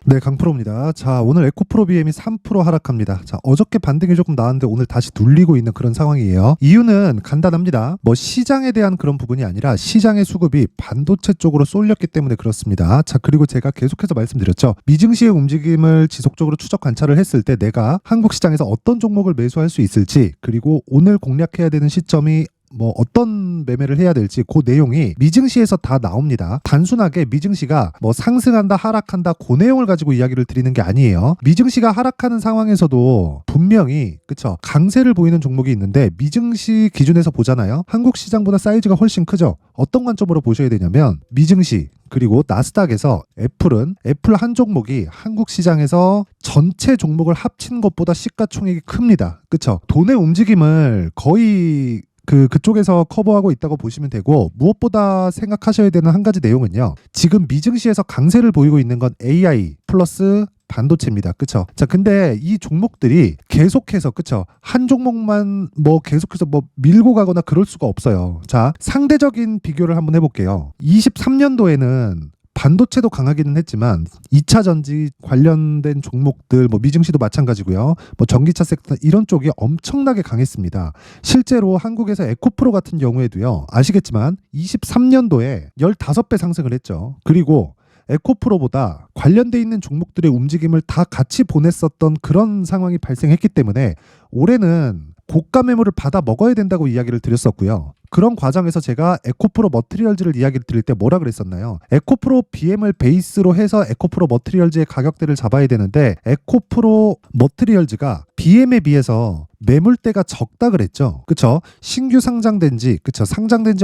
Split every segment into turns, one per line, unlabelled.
네, 강프로입니다. 자, 오늘 에코프로 BM이 3% 하락합니다. 자, 어저께 반등이 조금 나왔는데 오늘 다시 눌리고 있는 그런 상황이에요. 이유는 간단합니다. 뭐 시장에 대한 그런 부분이 아니라 시장의 수급이 반도체 쪽으로 쏠렸기 때문에 그렇습니다. 자, 그리고 제가 계속해서 말씀드렸죠. 미증시의 움직임을 지속적으로 추적 관찰을 했을 때 내가 한국 시장에서 어떤 종목을 매수할 수 있을지, 그리고 오늘 공략해야 되는 시점이 뭐 어떤 매매를 해야 될지 그 내용이 미증시에서 다 나옵니다. 단순하게 미증시가 뭐 상승한다 하락한다 그 내용을 가지고 이야기를 드리는 게 아니에요. 미증시가 하락하는 상황에서도 분명히 그쵸 강세를 보이는 종목이 있는데 미증시 기준에서 보잖아요. 한국 시장보다 사이즈가 훨씬 크죠. 어떤 관점으로 보셔야 되냐면 미증시 그리고 나스닥에서 애플 한 종목이 한국 시장에서 전체 종목을 합친 것보다 시가총액이 큽니다. 그쵸? 돈의 움직임을 거의 그쪽에서 커버하고 있다고 보시면 되고, 무엇보다 생각하셔야 되는 한 가지 내용은요. 지금 미증시에서 강세를 보이고 있는 건 AI 플러스 반도체입니다. 그쵸? 자, 근데 이 종목들이 계속해서, 그쵸? 한 종목만 뭐 계속해서 뭐 밀고 가거나 그럴 수가 없어요. 자, 상대적인 비교를 한번 해볼게요. 23년도에는 반도체도 강하기는 했지만 2차 전지 관련된 종목들 뭐 미증시도 마찬가지고요. 뭐 전기차 섹터 이런 쪽이 엄청나게 강했습니다. 실제로 한국에서 에코프로 같은 경우에도요. 아시겠지만 23년도에 15배 상승을 했죠. 그리고 에코프로보다 관련돼 있는 종목들의 움직임을 다 같이 보냈었던 그런 상황이 발생했기 때문에 올해는 고가 매물을 받아 먹어야 된다고 이야기를 드렸었고요. 그런 과정에서 제가 에코프로 머티리얼즈를 이야기를 드릴 때 뭐라 그랬었나요? 에코프로 BM을 베이스로 해서 에코프로 머티리얼즈의 가격대를 잡아야 되는데 에코프로 머티리얼즈가 BM에 비해서 매물대가 적다 그랬죠. 그쵸? 신규 상장된 지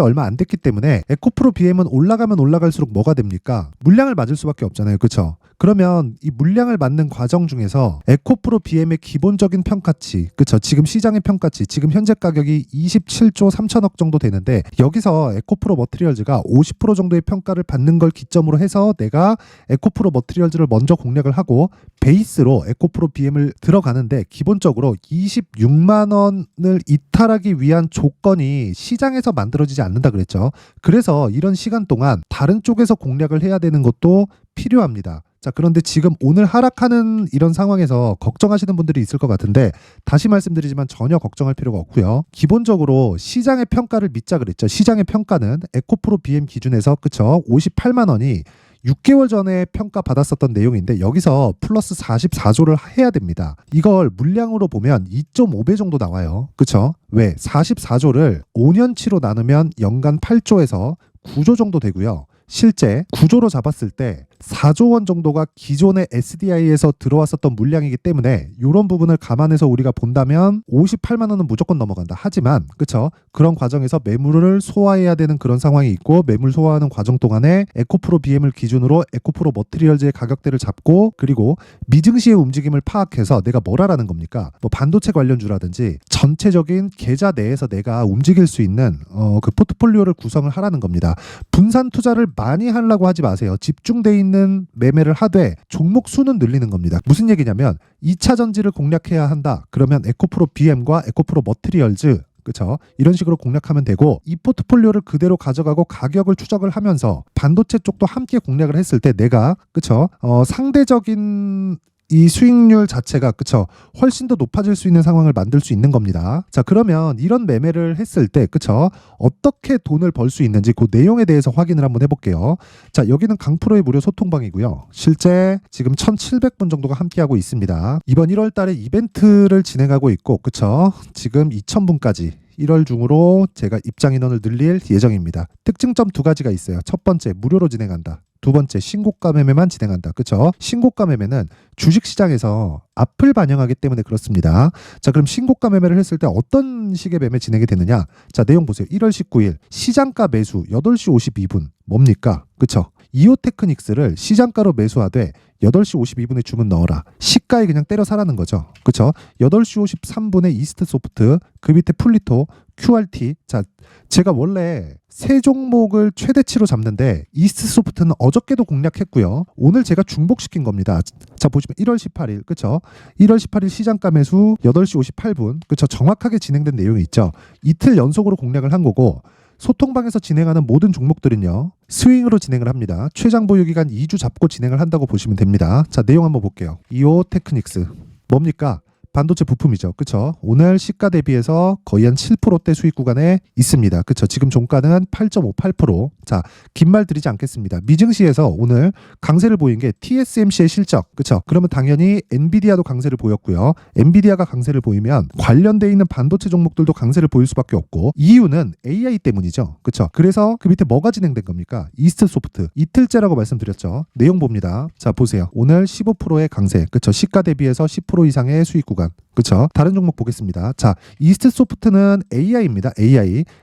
얼마 안 됐기 때문에 에코프로 BM은 올라가면 올라갈수록 뭐가 됩니까? 물량을 맞을 수밖에 없잖아요. 그쵸? 그러면 이 물량을 맞는 과정 중에서 에코프로 BM의 기본적인 평가치, 그쵸? 지금 시장의 평가치, 지금 현재 가격이 27조 3천억 정도 되는데 여기서 에코프로 머티리얼즈가 50% 정도의 평가를 받는 걸 기점으로 해서 내가 에코프로 머티리얼즈를 먼저 공략을 하고 베이스로 에코프로 BM을 들어가는데 기본적으로 26만 원을 이탈하기 위한 조건이 시장에서 만들어지지 않는다 그랬죠. 그래서 이런 시간 동안 다른 쪽에서 공략을 해야 되는 것도 필요합니다. 자, 그런데 지금 오늘 하락하는 이런 상황에서 걱정하시는 분들이 있을 것 같은데 다시 말씀드리지만 전혀 걱정할 필요가 없고요. 기본적으로 시장의 평가를 믿자 그랬죠. 시장의 평가는 에코프로 BM 기준에서 그쵸? 58만 원이 6개월 전에 평가받았었던 내용인데 여기서 플러스 44조를 해야 됩니다. 이걸 물량으로 보면 2.5배 정도 나와요. 그쵸? 왜? 44조를 5년치로 나누면 연간 8조에서 9조 정도 되고요. 실제 구조로 잡았을 때 4조 원 정도가 기존의 SDI에서 들어왔었던 물량이기 때문에 이런 부분을 감안해서 우리가 본다면 58만 원은 무조건 넘어간다. 하지만 그쵸? 그런 과정에서 매물을 소화해야 되는 그런 상황이 있고 매물 소화하는 과정 동안에 에코프로 BM을 기준으로 에코프로 머티리얼즈의 가격대를 잡고 그리고 미증시의 움직임을 파악해서 내가 뭘 하라는 겁니까? 뭐 반도체 관련주라든지 전체적인 계좌 내에서 내가 움직일 수 있는 그 포트폴리오를 구성을 하라는 겁니다. 분산 투자를 많이 하려고 하지 마세요. 집중돼 있는 매매를 하되 종목 수는 늘리는 겁니다. 무슨 얘기냐면 2차 전지를 공략해야 한다. 그러면 에코프로 BM과 에코프로 머티리얼즈 그쵸? 이런 식으로 공략하면 되고 이 포트폴리오를 그대로 가져가고 가격을 추적을 하면서 반도체 쪽도 함께 공략을 했을 때 내가 그쵸? 상대적인 이 수익률 자체가 그쵸 훨씬 더 높아질 수 있는 상황을 만들 수 있는 겁니다. 자, 그러면 이런 매매를 했을 때 그쵸 어떻게 돈을 벌 수 있는지 그 내용에 대해서 확인을 한번 해볼게요. 자, 여기는 강프로의 무료 소통방이고요. 실제 지금 1,700분 정도가 함께하고 있습니다. 이번 1월 달에 이벤트를 진행하고 있고 그쵸 지금 2,000분까지 1월 중으로 제가 입장 인원을 늘릴 예정입니다. 특징점 2가지가 있어요. 첫 번째, 무료로 진행한다. 두 번째, 신고가 매매만 진행한다. 그쵸? 신고가 매매는 주식시장에서 앞을 반영하기 때문에 그렇습니다. 자, 그럼 신고가 매매를 했을 때 어떤 식의 매매 진행이 되느냐? 자, 내용 보세요. 1월 19일 시장가 매수 8시 52분 뭡니까? 그쵸? 이오테크닉스를 시장가로 매수하되 8시 52분에 주문 넣어라. 시가에 그냥 때려 사라는 거죠. 그쵸? 8시 53분에 이스트소프트, 그 밑에 풀리토, QRT. 자, 제가 원래 세 종목을 최대치로 잡는데 이스트소프트는 어저께도 공략했고요. 오늘 제가 중복시킨 겁니다. 자, 보시면 1월 18일 그쵸? 1월 18일 시장가 매수 8시 58분 그쵸? 정확하게 진행된 내용이 있죠. 이틀 연속으로 공략을 한 거고 소통방에서 진행하는 모든 종목들은요. 스윙으로 진행을 합니다. 최장 보유 기간 2주 잡고 진행을 한다고 보시면 됩니다. 자, 내용 한번 볼게요. 이오 테크닉스. 뭡니까? 반도체 부품이죠. 그쵸? 오늘 시가 대비해서 거의 한 7%대 수익 구간에 있습니다. 그쵸? 지금 종가는 8.58%. 자, 긴 말 드리지 않겠습니다. 미증시에서 오늘 강세를 보인 게 TSMC의 실적. 그쵸? 그러면 당연히 엔비디아도 강세를 보였고요. 엔비디아가 강세를 보이면 관련돼 있는 반도체 종목들도 강세를 보일 수밖에 없고, 이유는 AI 때문이죠. 그쵸? 그래서 그 밑에 뭐가 진행된 겁니까? 이스트소프트. 이틀째라고 말씀드렸죠. 내용 봅니다. 자, 보세요. 오늘 15%의 강세. 그쵸? 시가 대비해서 10% 이상의 수익 구간. 그쵸? 다른 종목 보겠습니다. 자, 이스트소프트는 AI입니다.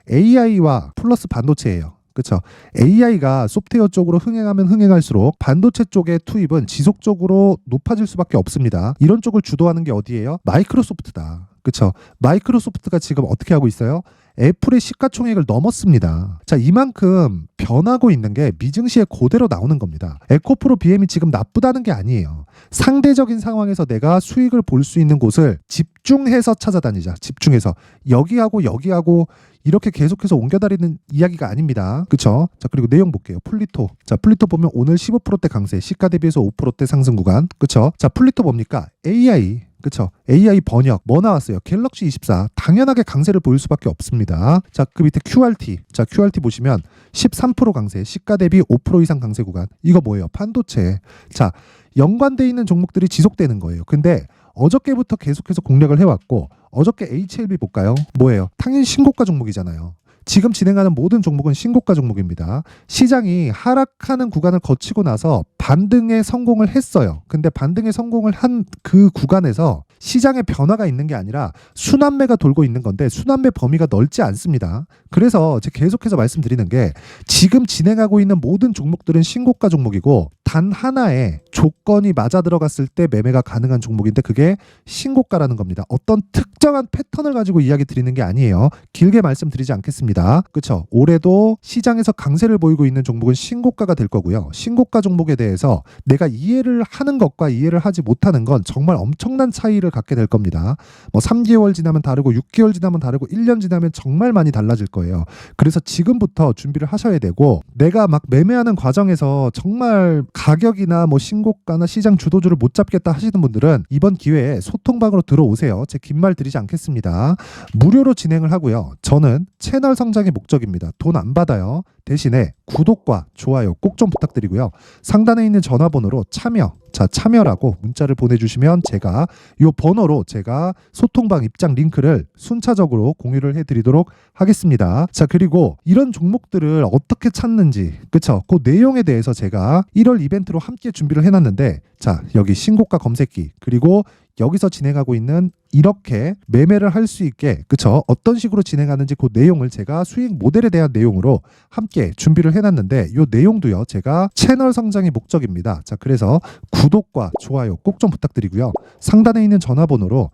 AI와 플러스 반도체예요. 그쵸? AI가 소프트웨어 쪽으로 흥행하면 흥행할수록 반도체 쪽의 투입은 지속적으로 높아질 수밖에 없습니다. 이런 쪽을 주도하는 게 어디예요? 마이크로소프트다. 그쵸? 마이크로소프트가 지금 어떻게 하고 있어요? 애플의 시가총액을 넘었습니다. 자, 이만큼 변하고 있는 게 미증시에 그대로 나오는 겁니다. 에코프로 BM이 지금 나쁘다는 게 아니에요. 상대적인 상황에서 내가 수익을 볼 수 있는 곳을 집중해서 찾아다니자. 집중해서. 여기하고 이렇게 계속해서 옮겨다니는 이야기가 아닙니다. 그쵸? 자, 그리고 내용 볼게요. 플리토. 자, 플리토 보면 오늘 15%대 강세, 시가 대비해서 5%대 상승 구간. 그쵸? 자, 플리토 뭡니까? AI. 그쵸? AI 번역 뭐 나왔어요? 갤럭시 24 당연하게 강세를 보일 수밖에 없습니다. 자, 그 밑에 QRT. 자, QRT 보시면 13% 강세, 시가 대비 5% 이상 강세 구간. 이거 뭐예요? 반도체. 자, 연관돼 있는 종목들이 지속되는 거예요. 근데 어저께부터 계속해서 공략을 해왔고, 어저께 HLB 볼까요? 뭐예요? 당연히 신고가 종목이잖아요. 지금 진행하는 모든 종목은 신고가 종목입니다. 시장이 하락하는 구간을 거치고 나서 반등에 성공을 했어요. 근데 반등에 성공을 한 그 구간에서 시장에 변화가 있는 게 아니라 순환매가 돌고 있는 건데, 순환매 범위가 넓지 않습니다. 그래서 제가 계속해서 말씀드리는 게, 지금 진행하고 있는 모든 종목들은 신고가 종목이고, 단 하나의 조건이 맞아 들어갔을 때 매매가 가능한 종목인데, 그게 신고가라는 겁니다. 어떤 특정한 패턴을 가지고 이야기 드리는 게 아니에요. 길게 말씀드리지 않겠습니다. 그렇죠? 올해도 시장에서 강세를 보이고 있는 종목은 신고가가 될 거고요. 신고가 종목에 대해서 내가 이해를 하는 것과 이해를 하지 못하는 건 정말 엄청난 차이를 갖게 될 겁니다. 뭐 3개월 지나면 다르고 6개월 지나면 다르고 1년 지나면 정말 많이 달라질 거예요. 그래서 지금부터 준비를 하셔야 되고, 내가 막 매매하는 과정에서 정말 가격이나 뭐 신고가나 시장 주도주를 못 잡겠다 하시는 분들은 이번 기회에 소통방으로 들어오세요. 제 긴 말 드리지 않겠습니다. 무료로 진행을 하고요. 저는 채널 성장이 목적입니다. 돈 안 받아요. 대신에 구독과 좋아요 꼭 좀 부탁드리고요. 상단에 있는 전화번호로 참여라고 문자를 보내주시면 제가 이 번호로 제가 소통방 입장 링크를 순차적으로 공유를 해드리도록 하겠습니다. 자, 그리고 이런 종목들을 어떻게 찾는지, 그쵸? 그 내용에 대해서 제가 1월 이벤트로 함께 준비를 해놨는데, 자, 여기 신고가 검색기, 그리고 여기서 진행하고 있는 이렇게 매매를 할 수 있게, 그쵸? 어떤 식으로 진행하는지 그 내용을 제가 수익 모델에 대한 내용으로 함께 준비를 해놨는데, 이 내용도요, 제가 채널 성장이 목적입니다. 자, 그래서 구독과 좋아요 꼭 좀 부탁드리고요. 상단에 있는 전화번호로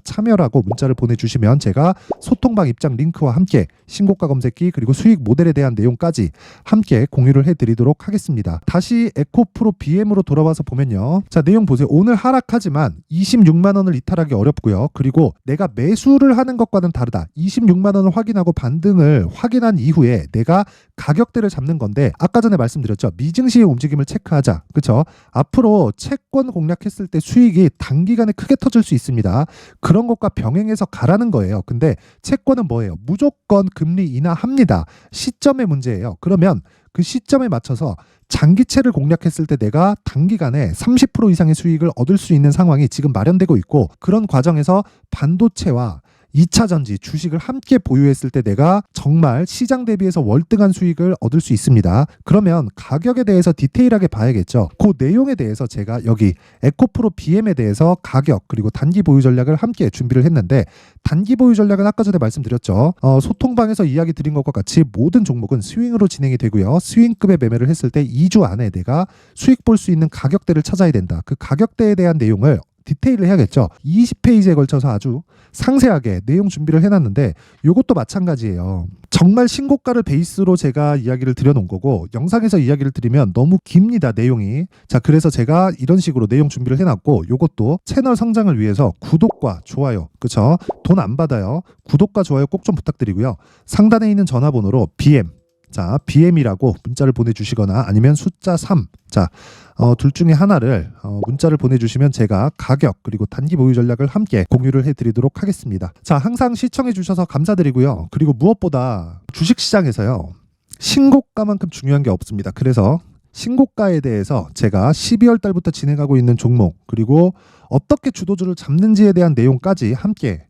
참여라고 문자를 보내주시면 제가 소통방 입장 링크와 함께 신고가 검색기, 그리고 수익 모델에 대한 내용까지 함께 공유를 해드리도록 하겠습니다. 다시 에코프로 BM으로 돌아와서 보면요. 자, 내용 보세요. 오늘 하락하지만 26만 원을 이탈하기 어렵고요. 그리고 내가 매수를 하는 것과는 다르다. 26만 원을 확인하고 반등을 확인한 이후에 내가 가격대를 잡는 건데, 아까 전에 말씀드렸죠. 미증시의 움직임을 체크하자. 그쵸? 앞으로 채권 공략했을 때 수익이 단기간에 크게 터질 수 있습니다. 그런 것과 병행해서 가라는 거예요. 근데 채권은 뭐예요? 무조건 금리 인하합니다. 시점의 문제예요. 그러면 그 시점에 맞춰서 장기채를 공략했을 때 내가 단기간에 30% 이상의 수익을 얻을 수 있는 상황이 지금 마련되고 있고, 그런 과정에서 반도체와 2차 전지 주식을 함께 보유했을 때 내가 정말 시장 대비해서 월등한 수익을 얻을 수 있습니다. 그러면 가격에 대해서 디테일하게 봐야겠죠. 그 내용에 대해서 제가 여기 에코프로 BM에 대해서 가격 그리고 단기 보유 전략을 함께 준비를 했는데, 단기 보유 전략은 아까 전에 말씀드렸죠. 소통방에서 이야기 드린 것과 같이 모든 종목은 스윙으로 진행이 되고요. 스윙급의 매매를 했을 때 2주 안에 내가 수익 볼 수 있는 가격대를 찾아야 된다. 그 가격대에 대한 내용을 디테일을 해야겠죠. 20페이지에 걸쳐서 아주 상세하게 내용 준비를 해놨는데 이것도 마찬가지예요. 정말 신고가를 베이스로 제가 이야기를 드려놓은 거고 영상에서 이야기를 드리면 너무 깁니다, 내용이. 자, 그래서 제가 이런 식으로 내용 준비를 해놨고 이것도 채널 성장을 위해서 구독과 좋아요, 그쵸? 돈 안 받아요. 구독과 좋아요 꼭 좀 부탁드리고요. 상단에 있는 전화번호로 BM, 자, BM이라고 문자를 보내주시거나 아니면 숫자 3, 자, 둘 중에 하나를 문자를 보내주시면 제가 가격 그리고 단기 보유 전략을 함께 공유를 해드리도록 하겠습니다. 자, 항상 시청해주셔서 감사드리고요. 그리고 무엇보다 주식시장에서요, 신고가만큼 중요한 게 없습니다. 그래서 신고가에 대해서 제가 12월 달부터 진행하고 있는 종목 그리고 어떻게 주도주를 잡는지에 대한 내용까지 함께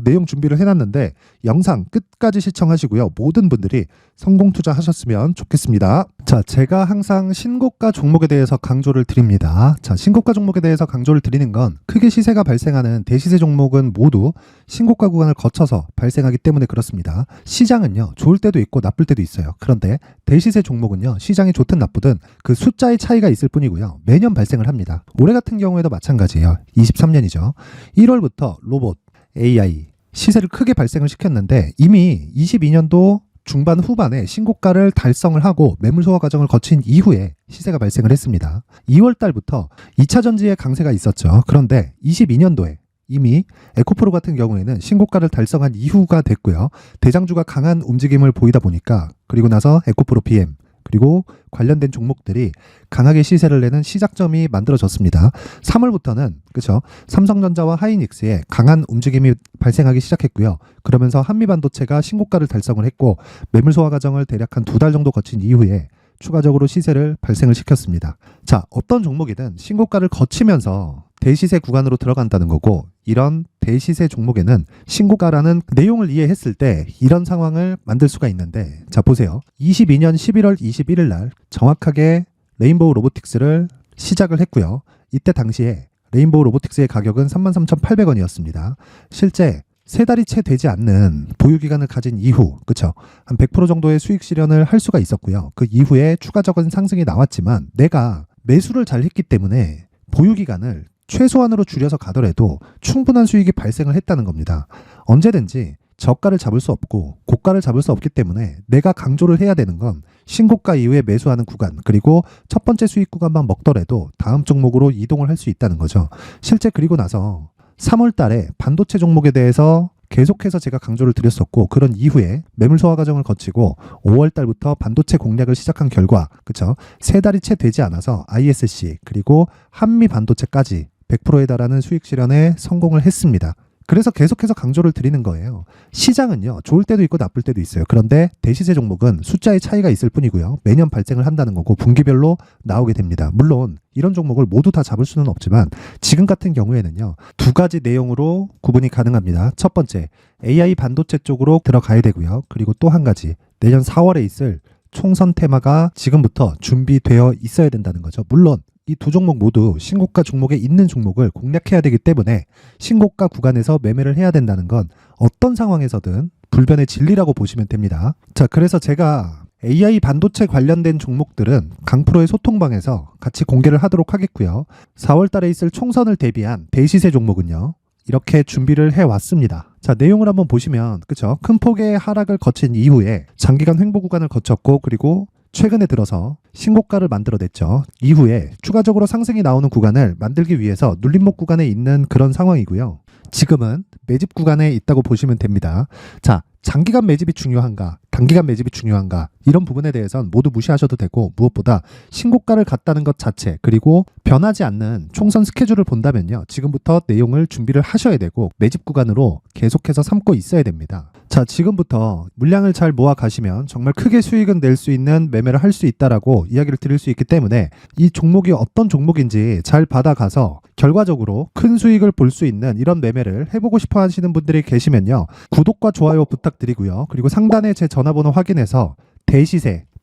내용 준비를 해놨는데 영상 끝까지 시청하시고요. 모든 분들이 성공 투자하셨으면 좋겠습니다. 자, 제가 항상 신고가 종목에 대해서 강조를 드립니다. 자, 신고가 종목에 대해서 강조를 드리는 건 크게 시세가 발생하는 대시세 종목은 모두 신고가 구간을 거쳐서 발생하기 때문에 그렇습니다. 시장은요, 좋을 때도 있고 나쁠 때도 있어요. 그런데 대시세 종목은요, 시장이 좋든 나쁘든 그 숫자의 차이가 있을 뿐이고요. 매년 발생을 합니다. 올해 같은 경우에도 마찬가지예요. 23년이죠. 1월부터 로봇, AI 시세를 크게 발생을 시켰는데 이미 22년도 중반 후반에 신고가를 달성을 하고 매물 소화 과정을 거친 이후에 시세가 발생을 했습니다. 2월 달부터 2차 전지의 강세가 있었죠. 그런데 22년도에 이미 에코프로 같은 경우에는 신고가를 달성한 이후가 됐고요. 대장주가 강한 움직임을 보이다 보니까 그리고 나서 에코프로 BM 그리고 관련된 종목들이 강하게 시세를 내는 시작점이 만들어졌습니다. 3월부터는 그렇죠. 삼성전자와 하이닉스의 강한 움직임이 발생하기 시작했고요. 그러면서 한미반도체가 신고가를 달성을 했고 매물 소화 과정을 대략 한 2달 정도 거친 이후에 추가적으로 시세를 발생을 시켰습니다. 자, 어떤 종목이든 신고가를 거치면서 대시세 구간으로 들어간다는 거고 이런 대시세 종목에는 신고가라는 내용을 이해했을 때 이런 상황을 만들 수가 있는데 자, 보세요. 22년 11월 21일 날 정확하게 레인보우 로보틱스를 시작을 했고요. 이때 당시에 레인보우 로보틱스의 가격은 33,800원이었습니다. 실제 3달이 채 되지 않는 보유기간을 가진 이후, 그쵸? 한 100% 정도의 수익 실현을 할 수가 있었고요. 그 이후에 추가적인 상승이 나왔지만 내가 매수를 잘 했기 때문에 보유기간을 최소한으로 줄여서 가더라도 충분한 수익이 발생을 했다는 겁니다. 언제든지 저가를 잡을 수 없고 고가를 잡을 수 없기 때문에 내가 강조를 해야 되는 건 신고가 이후에 매수하는 구간 그리고 첫 번째 수익 구간만 먹더라도 다음 종목으로 이동을 할 수 있다는 거죠. 실제 그리고 나서 3월 달에 반도체 종목에 대해서 계속해서 제가 강조를 드렸었고 그런 이후에 매물 소화 과정을 거치고 5월 달부터 반도체 공략을 시작한 결과 그쵸? 3달이 채 되지 않아서 ISC 그리고 한미 반도체까지 100%에 달하는 수익 실현에 성공을 했습니다. 그래서 계속해서 강조를 드리는 거예요. 시장은요, 좋을 때도 있고 나쁠 때도 있어요. 그런데 대시세 종목은 숫자의 차이가 있을 뿐이고요. 매년 발생을 한다는 거고 분기별로 나오게 됩니다. 물론 이런 종목을 모두 다 잡을 수는 없지만 지금 같은 경우에는요, 2가지 내용으로 구분이 가능합니다. 첫 번째, AI 반도체 쪽으로 들어가야 되고요. 그리고 또 한 가지, 내년 4월에 있을 총선 테마가 지금부터 준비되어 있어야 된다는 거죠. 물론 이 두 종목 모두 신고가 종목에 있는 종목을 공략해야 되기 때문에 신고가 구간에서 매매를 해야 된다는 건 어떤 상황에서든 불변의 진리라고 보시면 됩니다. 자, 그래서 제가 AI 반도체 관련된 종목들은 강프로의 소통방에서 같이 공개를 하도록 하겠고요. 4월 달에 있을 총선을 대비한 대시세 종목은요, 이렇게 준비를 해왔습니다. 자, 내용을 한번 보시면 그쵸? 큰 폭의 하락을 거친 이후에 장기간 횡보 구간을 거쳤고 그리고 최근에 들어서 신고가를 만들어냈죠. 이후에 추가적으로 상승이 나오는 구간을 만들기 위해서 눌림목 구간에 있는 그런 상황이고요. 지금은 매집 구간에 있다고 보시면 됩니다. 자, 장기간 매집이 중요한가, 단기간 매집이 중요한가 이런 부분에 대해서는 모두 무시하셔도 되고 무엇보다 신고가를 갔다는 것 자체 그리고 변하지 않는 총선 스케줄을 본다면요. 지금부터 내용을 준비를 하셔야 되고 매집 구간으로 계속해서 삼고 있어야 됩니다. 자, 지금부터 물량을 잘 모아 가시면 정말 크게 수익은 낼 수 있는 매매를 할 수 있다라고 이야기를 드릴 수 있기 때문에 이 종목이 어떤 종목인지 잘 받아가서 결과적으로 큰 수익을 볼 수 있는 이런 매매를 해보고 싶어 하시는 분들이 계시면요. 구독과 좋아요 부탁드리고요. 그리고 상단에 제 전화번호 확인해서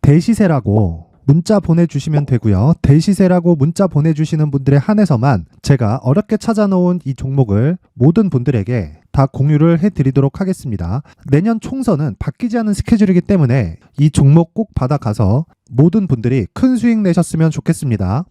대시세라고 문자 보내주시면 되고요. 대시세라고 문자 보내주시는 분들에 한해서만 제가 어렵게 찾아놓은 이 종목을 모든 분들에게 다 공유를 해드리도록 하겠습니다. 내년 총선은 바뀌지 않은 스케줄이기 때문에 이 종목 꼭 받아가서 모든 분들이 큰 수익 내셨으면 좋겠습니다.